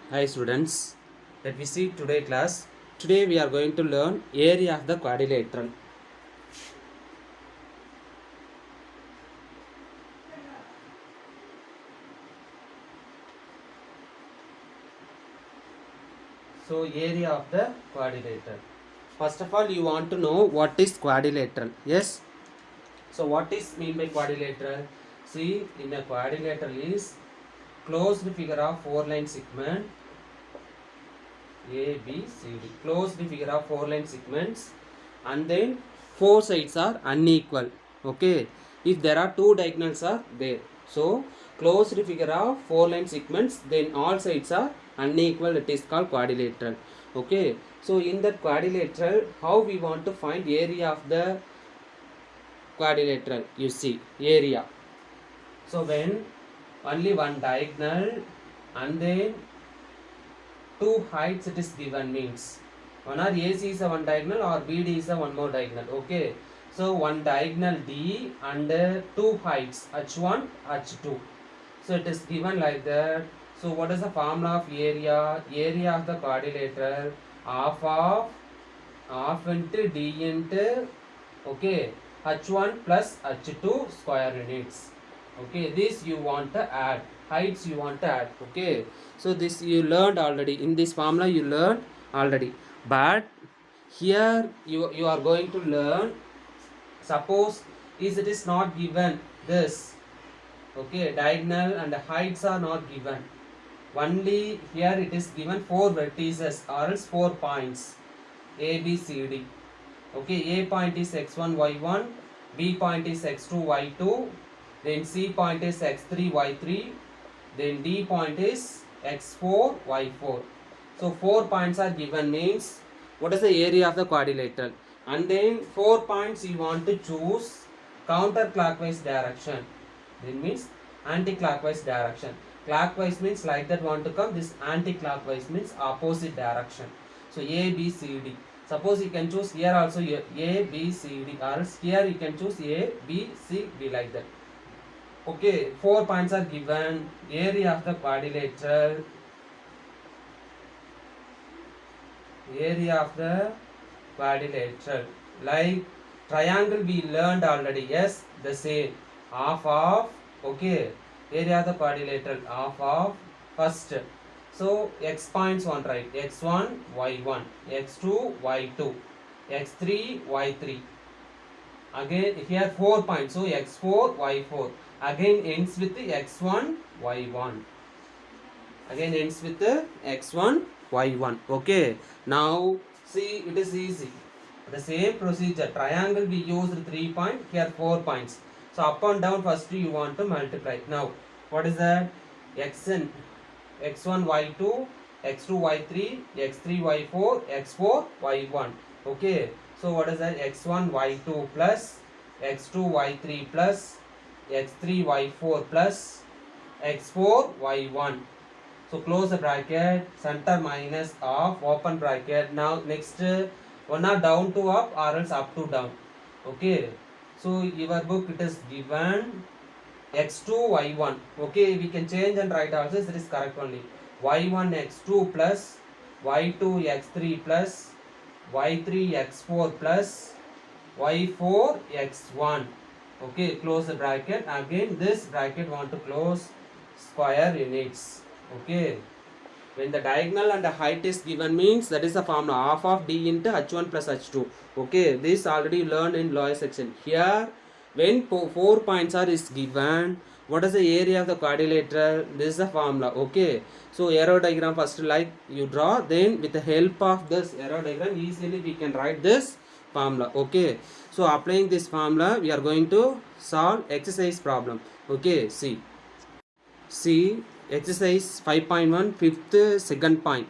Hi students, let me see today class. Today we are going to learn area of the quadrilateral. So area of the quadrilateral. First of all, you want to know what is quadrilateral. Yes. So what is mean by quadrilateral? See, in a quadrilateral is closed figure of four line segment A, B, C, D. Closed figure of four line segments, and then four sides are unequal. Okay, if there are two diagonals are there, so closed figure of four line segments, then all sides are unequal, it is called quadrilateral. Okay, so in that quadrilateral, how we want to find area of the quadrilateral? You see area. So when only one diagonal and then two heights it is given, means one or AC is a one diagonal or BD is a one more diagonal. Okay, so one diagonal D and two heights H1 H2, so it is given like that. So what is the formula of area? Area of the quadrilateral half into D into, okay, H1 plus H2 square units. Okay, this you want to add, heights you want to add. Okay, so this you learned already, in this formula you learned already, but here you are going to learn. Suppose is it is not given this, okay, diagonal and the heights are not given, only here it is given four vertices or else 4 points A, B, C, D. Okay, A point is x1 y1, B point is x2 y2, then C point is x3 y3, then D point is x4 y4. So 4 points are given, means what is the area of the quadrilateral, and then 4 points you want to choose counterclockwise direction, then means anti-clockwise direction. Clockwise means like that want to come, this anti-clockwise means opposite direction. So A, B, C, D. Suppose you can choose here also A, B, C, D, or else here you can choose A, B, C, D, like that. Okay, 4 points are given. Area of the quadrilateral. Area of the quadrilateral. Like triangle we learned already. Yes, the same. Half of, okay, area of the quadrilateral, half of first. So x points one, right? x1 y1, x2 y2, x3 y3. Again here 4 points, so x4 y4. Again ends with the x1 y1. Again ends with the x1 y1. Okay, now see, it is easy. The same procedure, triangle we used 3 point, here 4 points. So up and down first you want to multiply. Now what is that? Xn, x1 y2, x2 y3, x3 y4, x4 y1. Okay, so what is that? x1 y2 plus x2 y3 plus x3 y4 plus x4 y1. So close the bracket, center minus of, open bracket. Now next one are down to up or else up to down. Okay, so your book it is given x2 y1. Okay, we can change and write also, this is correct only. y1 x2 plus y2 x3 plus y3 x4 plus y4 x1. Okay, close the bracket. Again this bracket want to close, square units. Okay, when the diagonal and the height is given, means that is the formula half of D into H1 plus H2. Okay, this already learned in lower section. Here when 4 points are is given, what is the area of the quadrilateral? This is the formula. Okay, so arrow diagram first like you draw, then with the help of this arrow diagram easily we can write this formula. Okay, so applying this formula we are going to solve exercise problem. Okay, see exercise 5.1 fifth second point.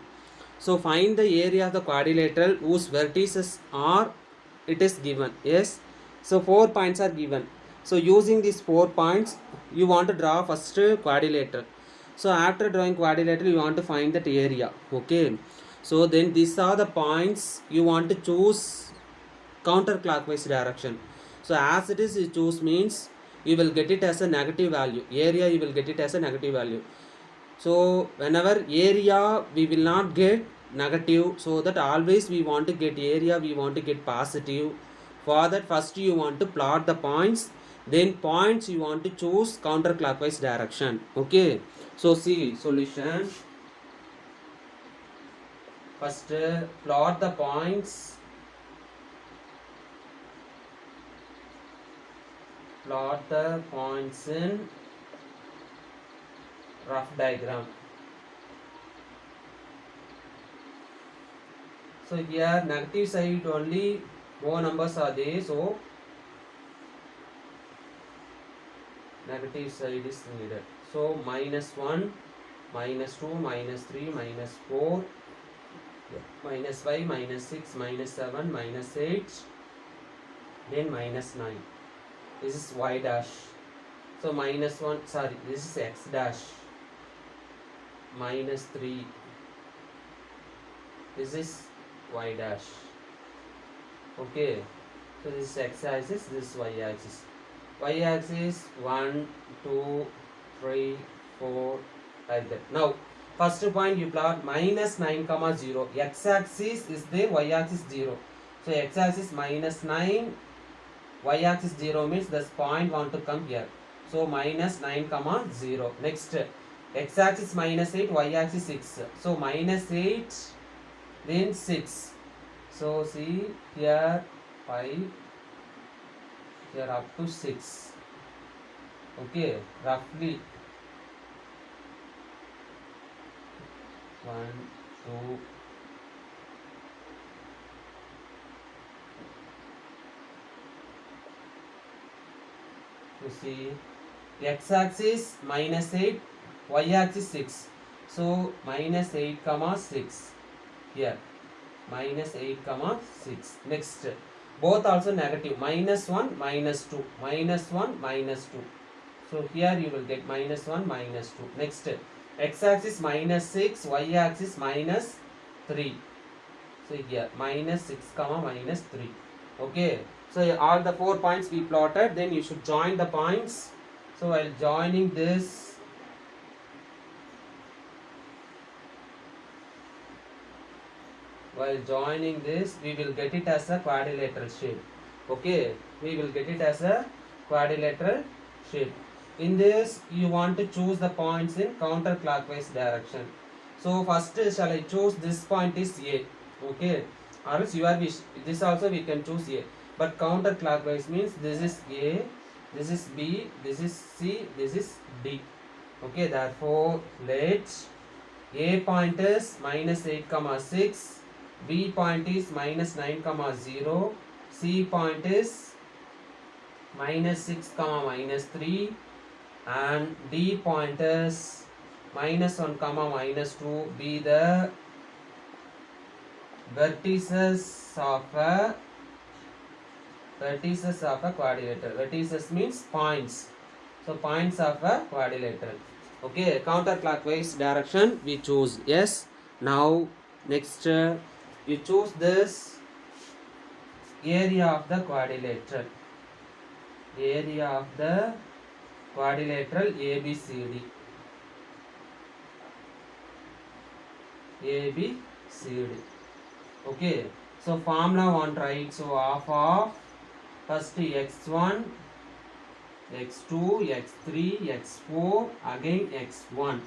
So find the area of the quadrilateral whose vertices are, it is given. Yes, so 4 points are given. So using these 4 points you want to draw first quadrilateral. So after drawing quadrilateral you want to find that area. Okay, so then these are the points you want to choose counterclockwise direction. So as it is you choose, means you will get it as a negative value. Area you will get it as a negative value. So whenever area we will not get negative, so that always we want to get area, we want to get positive. For that first you want to plot the points, then points you want to choose counterclockwise direction. Okay, so see solution. First plot the points, in rough diagram. So here negative side only more numbers are there, so negative side is needed. So -1, -2, -3, -4, -5, -6, -7, -8, then -9. This is y dash. So -1, sorry, this is x dash. -3, this is y dash. Okay, so this is x axis, this is y axis. Y axis 1, 2, 3, 4, like that. Now first point you plot -9, comma 0. X axis is there, y axis 0. So x axis -9, y axis 0 means this point want to come here. So -9, comma 0. Next x axis -8, y axis 6. So -8, then 6. So see here 5, here up to 6. Okay, roughly 1, 2, you see x axis -8, y axis 6. So -8, comma 6 here, -8, comma 6. Next both also negative, -1, -2, -1, -2. So here you will get -1, -2. Next x axis -6, y axis -3. So here -6, comma -3. Okay, so all the 4 points we plotted, then you should join the points. So while joining this, we will get it as a quadrilateral shape. Okay, we will get it as a quadrilateral shape. In this you want to choose the points in counterclockwise direction. So first shall I choose this point is A. Okay, or else you are this also we can choose A, but counterclockwise means this is A, this is B, this is C, this is D. Okay, therefore let A point is -8, comma 6, B point is -9, comma 0, C point is -6, comma -3, and D point is -1, comma -2 be the vertices of a quadrilateral. Vertices means points. So points of a quadrilateral. Okay, counterclockwise direction we choose. Yes. Now next you choose this area of the quadrilateral. Area of the quadrilateral ABCD. ABCD. Okay, so formula one write. So half of first x1, x2, x3, x4, again x1,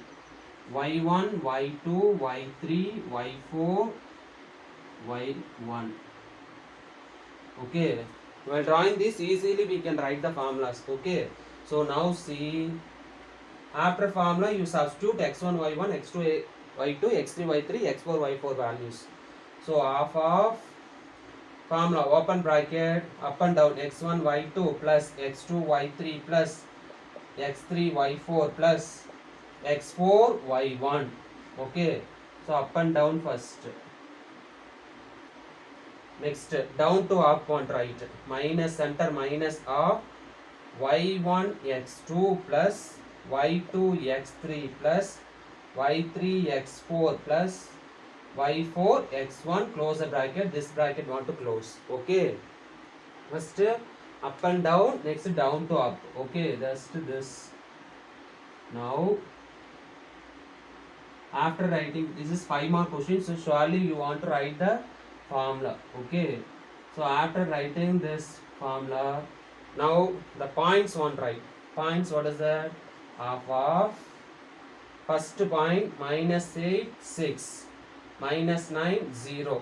y1, y2, y3, y4, y1. Okay, while drawing this easily we can write the formulas. Okay, so now see, after formula you substitute x1, y1, x2, y2, x3, y3, x4, y4 values. So half of formula open bracket up and down x1 y2 plus x2 y3 plus x3 y4 plus x4 y1. Okay, so up and down first. Next down to up one right, minus center minus of y1 x2 plus y2 x3 plus y3 x4 plus y4 x1 close the bracket. This bracket want to close. Okay, first up and down, next down to up. Okay, just this. Now After writing, this is 5 more questions, so surely you want to write the formula. Okay, so after writing this formula, now the points one write. Points, what is that? Half of first point minus 8 6 minus 9 0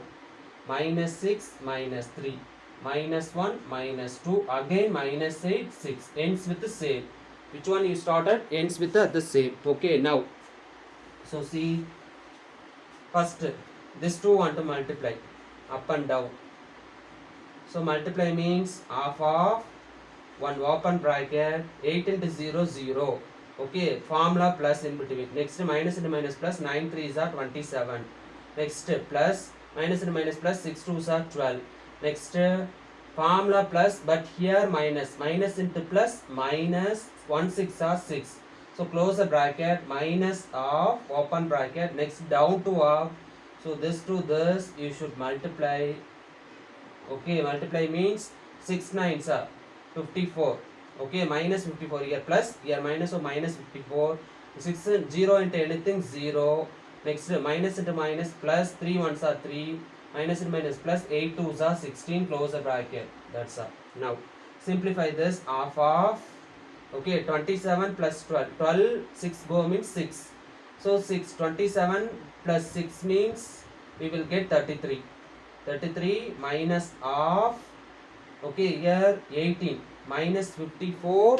minus 6 minus 3 minus 1 minus 2 again minus 8 6 ends with the same. Which one you started ends with the same. Okay, now so see, first this two want to multiply up and down. So multiply means half of one open bracket 8 into 0 0. Okay, formula plus in between. Next minus into minus plus 9 3s are 27. Next plus minus into minus plus 6 2s are 12. Next formula plus, but here minus into plus minus 1 6 are 6. So close the bracket, minus of open bracket, next down to up. So this to this you should multiply. Okay, multiply means 6 9s are 54. Okay, minus 54 here plus here minus, so minus 54. 6 0 into anything 0. Next minus into minus plus 3 1s are 3. Minus into minus plus 8 2s are 16. Close the bracket. That's all. Now simplify this. Half of, okay, 27 plus 12. 12 6 go means 6. So 6 27 plus 6 means we will get 33. 33 minus of, okay, here 18 minus 54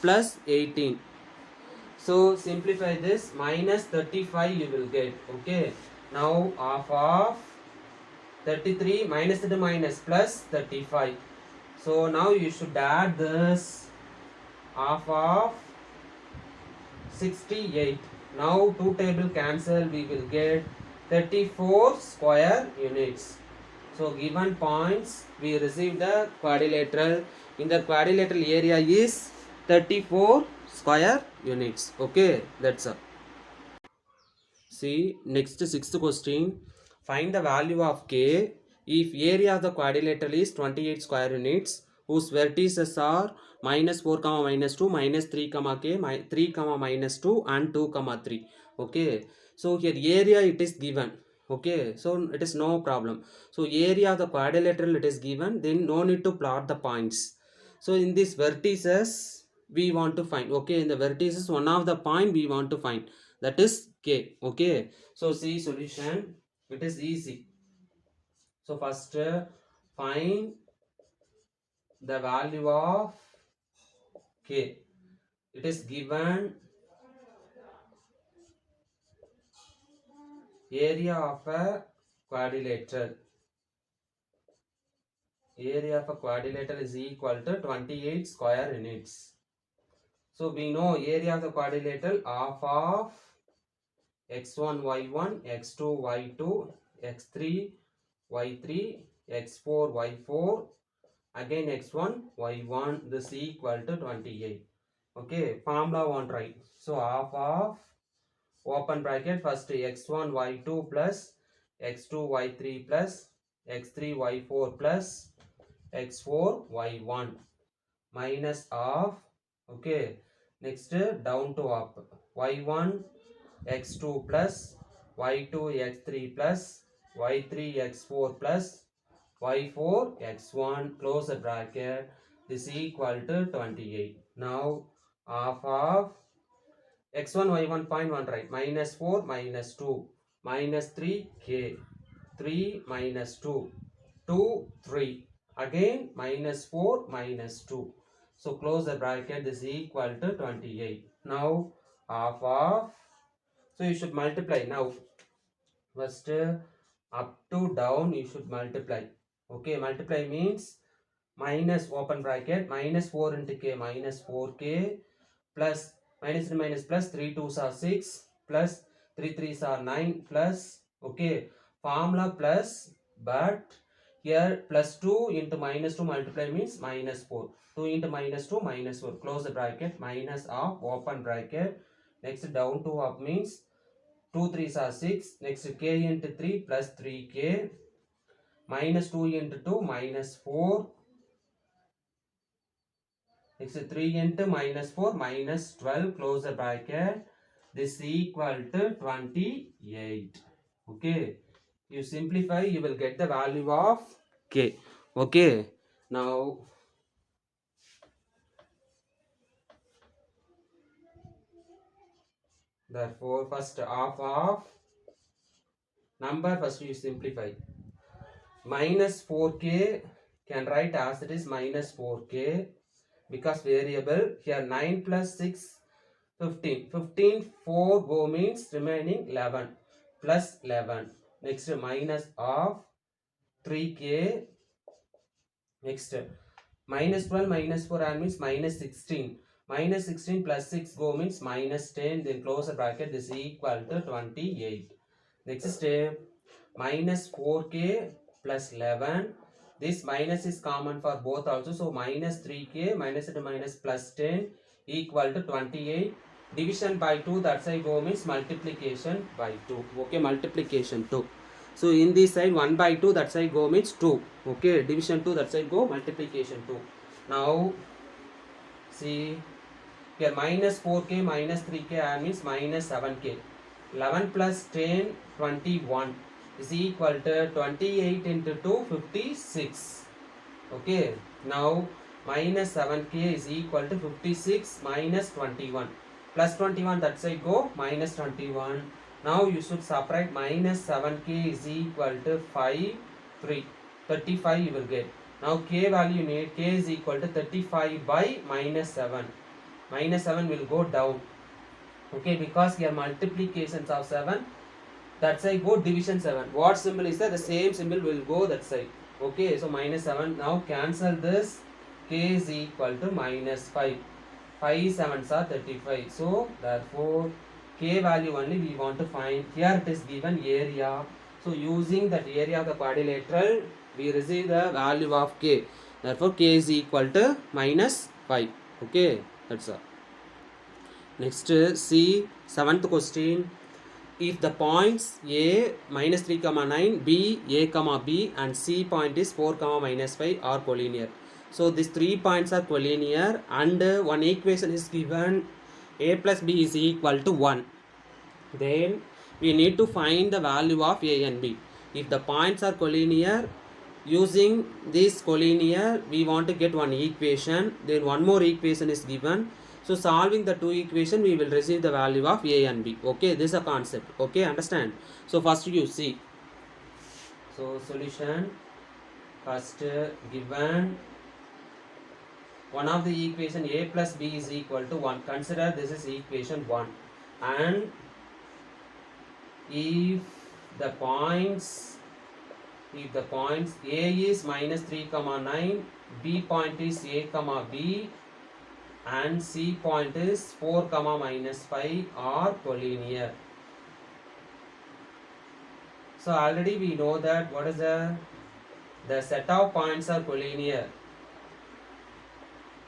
plus 18. So simplify this, minus 35 you will get. Okay, now half of 33 minus the minus plus 35. So now you should add this half of 68. Now two table cancel, we will get 34 square units. So given points, we receive the quadrilateral. In the quadrilateral area is 34 square units. Okay, that's all. See, next sixth question. Find the value of k if area of the quadrilateral is 28 square units whose vertices are minus 4 comma minus 2 minus 3 comma k 3 comma minus 2 and 2 comma 3. Okay, so here area it is given. Okay, so it is no problem. So area of the quadrilateral it is given, then no need to plot the points. So in these vertices we want to find. Okay, in the vertices one of the point we want to find, that is k. Okay, so see solution, it is easy. So first find the value of k. It is given area of a quadrilateral. Area of a quadrilateral is equal to 28 square units. So we know area of the quadrilateral half of x1 y1 x2 y2 x3 y3 x4 y4 again x1 y1, this equal to 28. Okay, formula one right. So half of open bracket first x1 y2 plus x2 y3 plus x3 y4 plus x4 y1 minus of, okay, next down to up y1 x2 plus y2 x3 plus y3 x4 plus y4 x1, close the bracket, this equal to 28. Now half of x1 y1 point 1 right, minus 4 minus 2 minus 3 k 3 minus 2 2 3 again minus 4 minus 2. So close the bracket, this equal to 28. Now half of, so you should multiply. Now first up to down you should multiply. Okay, multiply means minus open bracket minus 4 into k minus 4k plus minus and minus plus 3 2s are 6 plus 3 3s are 9 plus, okay, formula plus, but here plus 2 into minus 2 multiply means minus 4. 2 into minus 2 minus 4, close the bracket, minus of open bracket, next down to up means 2 3s are 6, next k into 3 plus 3k minus 2 into 2 minus 4, next 3 into minus 4 minus 12, close the bracket, this equal to 28. Okay, you simplify, you will get the value of k. Okay, now therefore first half of number, first you simplify. Minus 4k can write as it is minus 4k, because variable here 9 plus 6 15. 15 4 go means remaining 11 plus 11. Next minus of 3k. Next minus 12 minus 4 and means minus 16. Minus 16 plus 6 go means minus 10. Then close the bracket. This is equal to 28. Next step minus 4k plus 11. This minus is common for both also. So minus 3k minus into minus plus 10 equal to 28. Division by 2, that side go means multiplication by 2. Okay, multiplication 2. So in this side 1 by 2, that side go means 2. Okay, division 2, that side go multiplication 2. Now see here minus 4k minus 3k and means minus 7k. 11 plus 10 21 is equal to 28 into 2 56. Okay, now minus 7k is equal to 56 minus 21 plus 21, that side go minus 21. Now you should subtract minus 7k is equal to 5 3 35 you will get. Now k value you need, k is equal to 35 by minus 7. Minus 7 will go down. Okay, because here multiplications of 7, that side go division 7. What symbol is that? The same symbol will go that side. Okay, so minus 7. Now cancel this. K is equal to minus 5. 5 7s are 35. So therefore k value only we want to find. Here it is given area. So using that area of the quadrilateral, we receive the value of k. Therefore k is equal to minus 5. Okay, that's all. Next see 7th question. If the points A minus 3 comma 9, B A comma B and C point is 4 comma minus 5 are collinear. So these 3 points are collinear and one equation is given, A plus B is equal to 1. Then we need to find the value of A and B. If the points are collinear, using this collinear we want to get one equation, then one more equation is given. So solving the two equation we will receive the value of A and B. Okay, this is a concept. Okay, understand? So first you see. So solution, first given one of the equation A plus B is equal to 1. Consider this is equation 1. And if the points A is minus 3 comma 9, B point is A comma B and C point is 4 comma minus 5 are collinear. So already we know that what is the set of points are collinear.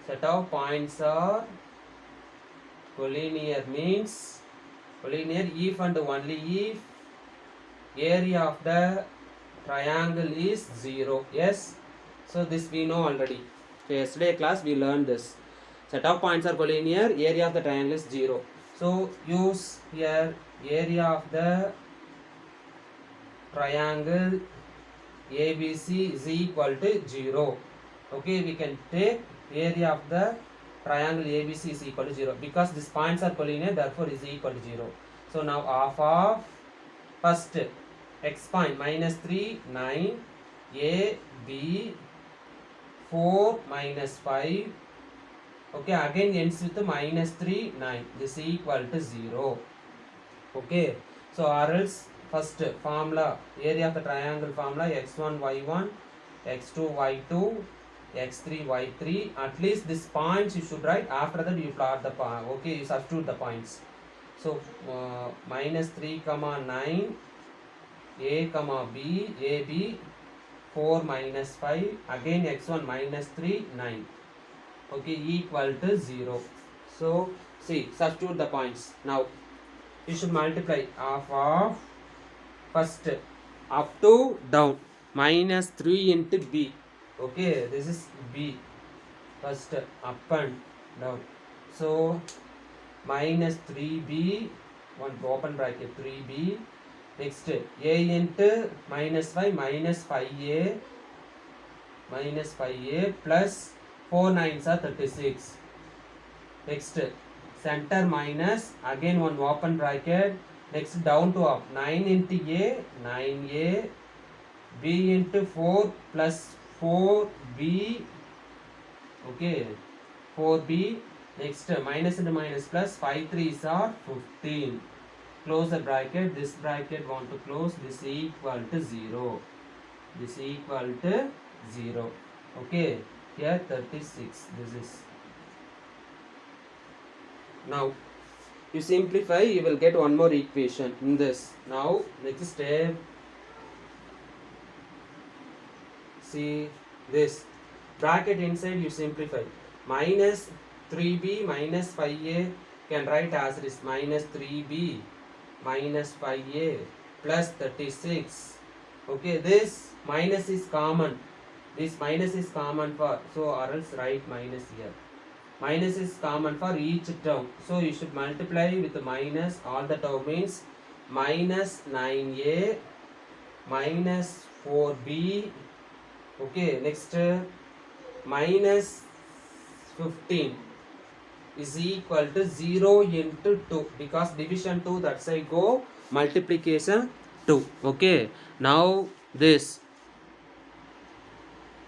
Set of points are collinear means collinear if and only if area of the triangle is 0. Yes, so this we know already. So yesterday class we learned this. Set of points are collinear, area of the triangle is 0. So use here area of the triangle ABC is equal to 0. Okay, we can take area of the triangle ABC is equal to 0 because these points are collinear, therefore is equal to 0. So now half of first x point minus 3 9 A B 4 minus 5. Okay, again ends with minus 3 9. This is equal to 0. Okay, so or else first formula, area of the triangle formula, x1 y1 x2 y2 x3 y3. At least this points you should write. After that you plot the point. Okay, you substitute the points. So minus 3 comma 9 A comma B A B 4 minus 5, again x1 minus 3 9. Okay, equal to 0. So see, substitute the points. Now you should multiply half of first up to down minus 3 into B. Okay, this is B. First up and down. So minus 3B one open bracket 3b. Next a into minus 5 minus 5a plus 4 nines are 36. Next center minus again one open bracket. Next down to up 9 into a 9a b into 4 plus 4b. Okay, 4b. Next minus into minus plus 5 3s are 15. Close the bracket. This bracket want to close. This equal to 0. This equal to 0. Okay, here 36. This is. Now you simplify, you will get one more equation in this. Now next step, see this bracket inside you simplify. Minus 3b minus 5a can write as this minus 3b minus 5a plus 36. Okay, this minus is common. This minus is common for, so or else write minus here. Minus is common for each term. So you should multiply with the minus. All the term means minus 9a minus 4b. Okay, next minus 15 is equal to 0 into 2. Because division 2, that's I go multiplication 2. Okay, now this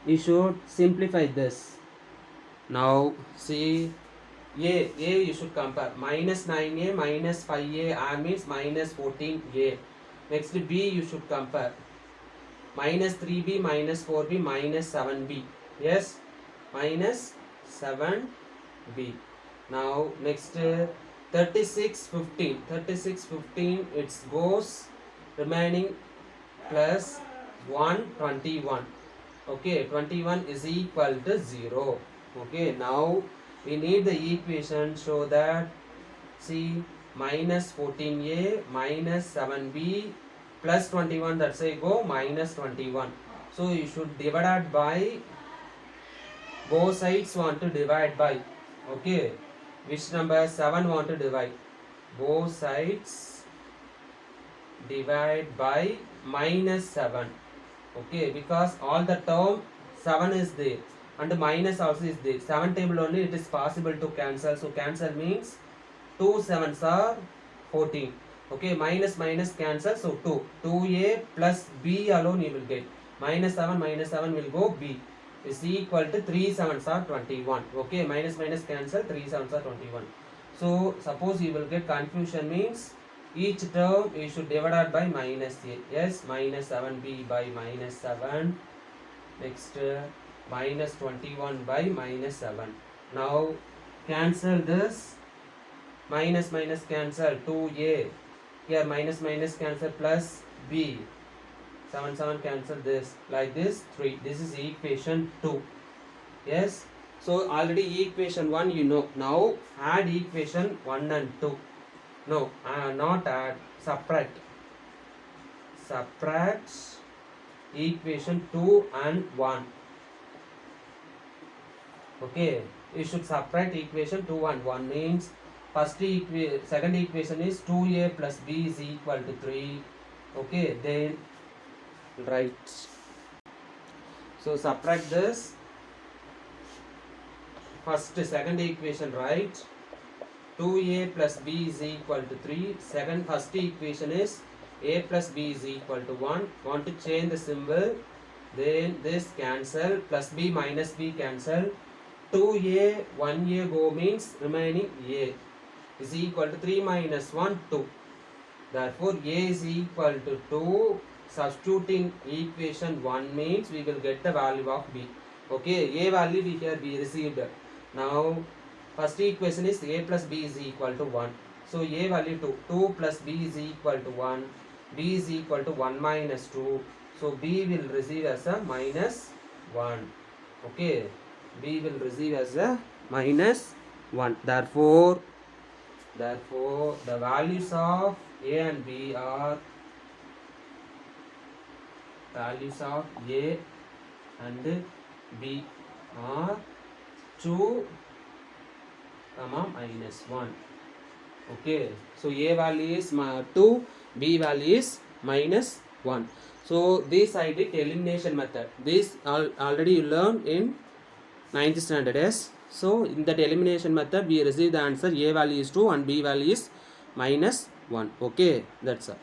you should simplify this. Now see a you should compare minus 9a minus 5a r means minus 14a. Next b you should compare minus 3b minus 4b minus 7b. Yes, minus 7b. Now next 36 15 it goes remaining plus 1 21. Okay, 21 is equal to 0. Okay, now we need the equation show that see minus 14a minus 7b plus 21, that's I go minus 21. So you should divide by both sides want to divide by. Okay, which number 7 want to divide? Both sides divide by minus 7. Okay, because all the term 7 is there and minus also is there. 7 table only it is possible to cancel. So cancel means 2 sevens are 14. Okay, minus minus cancel. So 2a plus b alone you will get. Minus 7 will go b is equal to 3 sevens are 21. Okay, minus minus cancel, 3 sevens are 21. So suppose you will get confusion means each term you should divide by minus a. Yes, minus 7b by minus 7. Next minus 21 by minus 7. Now cancel this. Minus minus cancel 2a. Here minus minus cancel plus b. 7 cancel this. Like this 3. This is equation 2. Yes. So already equation 1 you know. Now add equation 1 and 2. No, not add. Subtract. Subtract equation 2 and 1. Okay. You should subtract equation 2 and 1 means second equation is 2a plus b is equal to 3. Okay, then write. So subtract this. Second equation write 2a plus b is equal to 3. First equation is a plus b is equal to 1. Want to change the symbol. Then this cancel. Plus b minus b cancel. 2a 1a go means remaining a is equal to 3 minus 1 2. Therefore a is equal to 2. Substituting equation 1 means we will get the value of b. Okay, a value we here we received. Now first equation is a plus b is equal to 1. So a value 2. 2 plus b is equal to 1. B is equal to 1 minus 2. So b will receive as a minus 1. Okay, b will receive as a minus 1. Therefore the values of a and b are values of a and b are 2, minus 1. Okay, so A value is 2, B value is minus 1. So this I did elimination method. This already you learned in 9th standard. Yes. So in that elimination method we receive the answer A value is 2 and B value is minus 1. Okay, that's all.